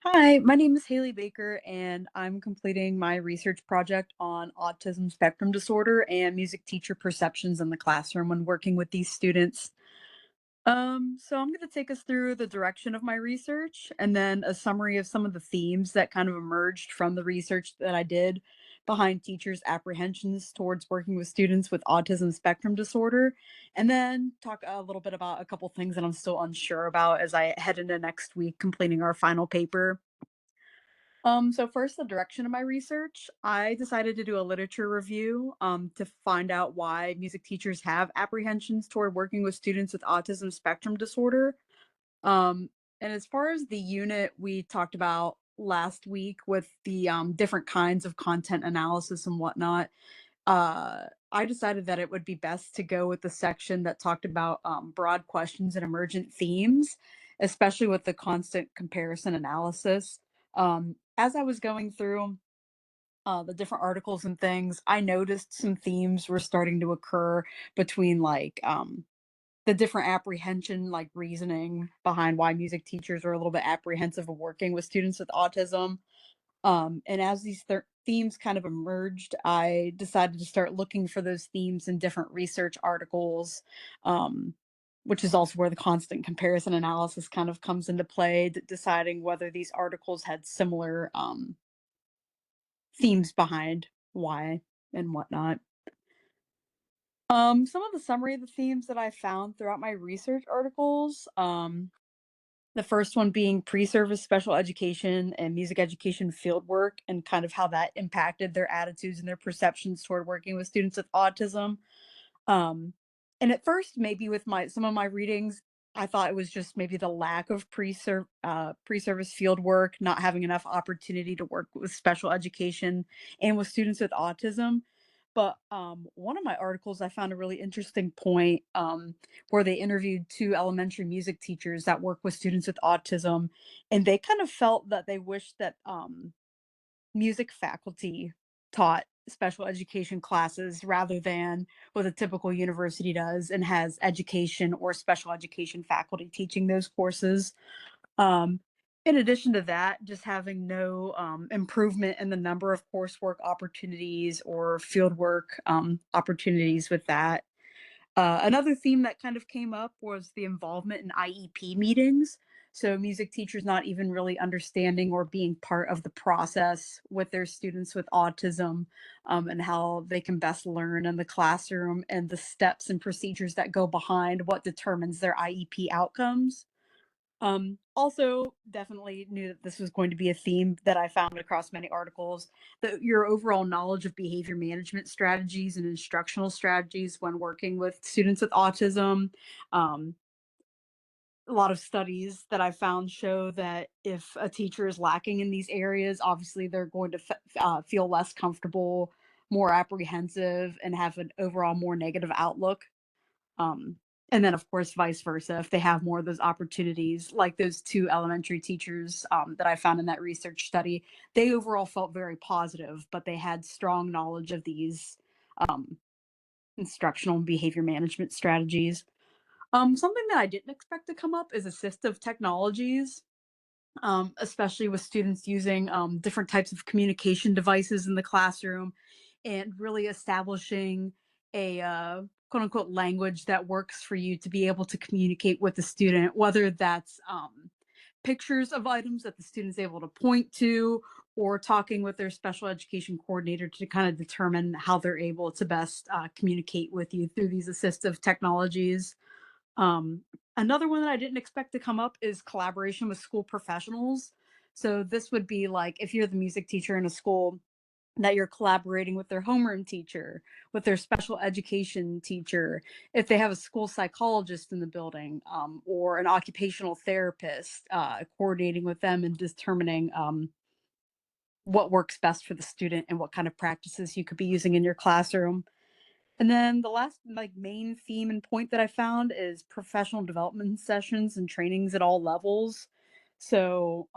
Hi, my name is Haley Baker, and I'm completing my research project on autism spectrum disorder and music teacher perceptions in the classroom when working with these students. So I'm going to take us through the direction of my research and then a summary of some of the themes that kind of emerged from the research that I did behind teachers' apprehensions towards working with students with autism spectrum disorder, and then talk a little bit about a couple things that I'm still unsure about as I head into next week completing our final paper. So first, the direction of my research, I decided to do a literature review to find out why music teachers have apprehensions toward working with students with autism spectrum disorder. Um, and as far as the unit we talked about last week with the different kinds of content analysis and whatnot, I decided that it would be best to go with the section that talked about broad questions and emergent themes, especially with the constant comparison analysis. As I was going through the different articles and things, I noticed some themes were starting to occur between the different apprehension, like reasoning behind why music teachers are a little bit apprehensive of working with students with autism. And as these themes kind of emerged, I decided to start looking for those themes in different research articles, um, which is also where the constant comparison analysis kind of comes into play, deciding whether these articles had similar themes behind why and whatnot. Some of the summary of the themes that I found throughout my research articles. The first one being pre-service special education and music education fieldwork and kind of how that impacted their attitudes and their perceptions toward working with students with autism. Um, and at first, maybe with my some of my readings, I thought it was just maybe the lack of pre-service field work, not having enough opportunity to work with special education and with students with autism. But one of my articles, I found a really interesting point where they interviewed two elementary music teachers that work with students with autism, and they kind of felt that they wished that music faculty taught special education classes rather than what a typical university does and has education or special education faculty teaching those courses. Um, in addition to that, just having no improvement in the number of coursework opportunities or fieldwork opportunities with that. Another theme that kind of came up was the involvement in IEP meetings. So, music teachers not even really understanding or being part of the process with their students with autism, and how they can best learn in the classroom and the steps and procedures that go behind what determines their IEP outcomes. Also, definitely knew that this was going to be a theme that I found across many articles, that your overall knowledge of behavior management strategies and instructional strategies when working with students with autism. Um, a lot of studies that I found show that if a teacher is lacking in these areas, obviously they're going to feel less comfortable, more apprehensive, and have an overall more negative outlook. Um, and then, of course, vice versa, if they have more of those opportunities, like those two elementary teachers that I found in that research study, they overall felt very positive, but they had strong knowledge of these um, instructional and behavior management strategies. Something that I didn't expect to come up is assistive technologies, especially with students using different types of communication devices in the classroom and really establishing a quote unquote language that works for you to be able to communicate with the student, whether that's pictures of items that the student's able to point to or talking with their special education coordinator to kind of determine how they're able to best communicate with you through these assistive technologies. um, Another one that I didn't expect to come up is collaboration with school professionals. So this would be like if you're the music teacher in a school, that you're collaborating with their homeroom teacher, with their special education teacher, if they have a school psychologist in the building, or an occupational therapist, coordinating with them and determining what works best for the student and what kind of practices you could be using in your classroom. And then the last like main theme and point that I found is professional development sessions and trainings at all levels. So,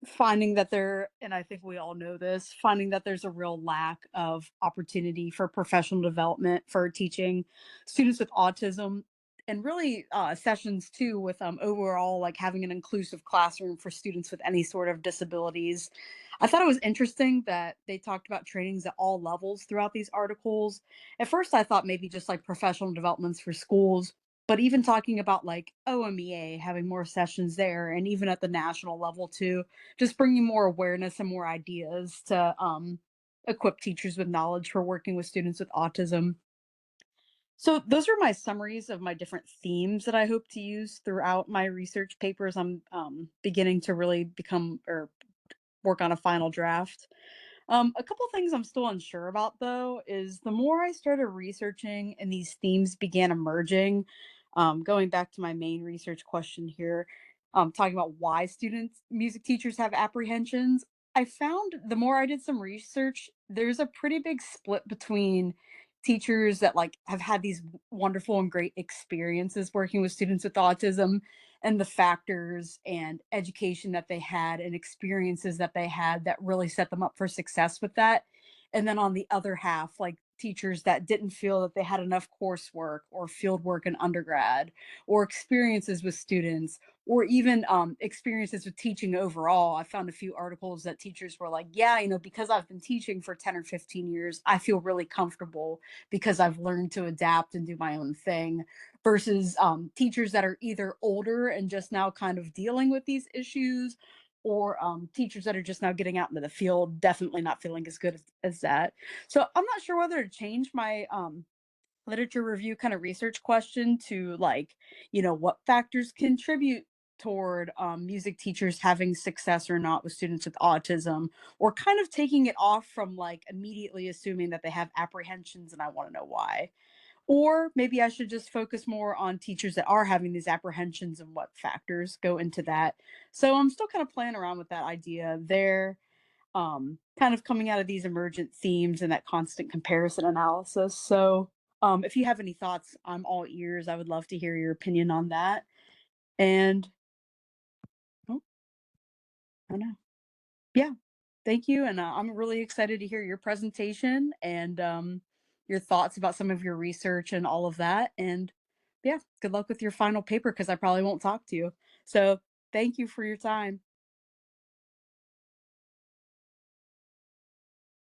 finding that there, and I think we all know this, finding that there's a real lack of opportunity for professional development for teaching students with autism and really sessions too with overall like having an inclusive classroom for students with any sort of disabilities. I thought it was interesting that they talked about trainings at all levels throughout these articles. At first I thought maybe just like professional developments for schools, but even talking about like OMEA having more sessions there, and even at the national level too, just bringing more awareness and more ideas to equip teachers with knowledge for working with students with autism. So those are my summaries of my different themes that I hope to use throughout my research papers. I'm beginning to really become or work on a final draft. A couple things I'm still unsure about though is the more I started researching and these themes began emerging, going back to my main research question here, talking about why students, music teachers have apprehensions. I found the more I did some research, there's a pretty big split between teachers that like have had these wonderful and great experiences working with students with autism and the factors and education that they had and experiences that they had that really set them up for success with that. And then on the other half, like teachers that didn't feel that they had enough coursework or field work in undergrad or experiences with students or even experiences with teaching overall. I found a few articles that teachers were like, yeah, because I've been teaching for 10 or 15 years, I feel really comfortable because I've learned to adapt and do my own thing versus teachers that are either older and just now kind of dealing with these issues or teachers that are just now getting out into the field, definitely not feeling as good as that. So I'm not sure whether to change my literature review kind of research question to like, what factors contribute toward music teachers having success or not with students with autism, or kind of taking it off from like immediately assuming that they have apprehensions and I want to know why. Or maybe I should just focus more on teachers that are having these apprehensions and what factors go into that. So I'm still kind of playing around with that idea there, kind of coming out of these emergent themes and that constant comparison analysis. So if you have any thoughts, I'm all ears. I would love to hear your opinion on that. And oh, I know. Yeah, thank you. And I'm really excited to hear your presentation and your thoughts about some of your research and all of that. And yeah, good luck with your final paper because I probably won't talk to you. So thank you for your time.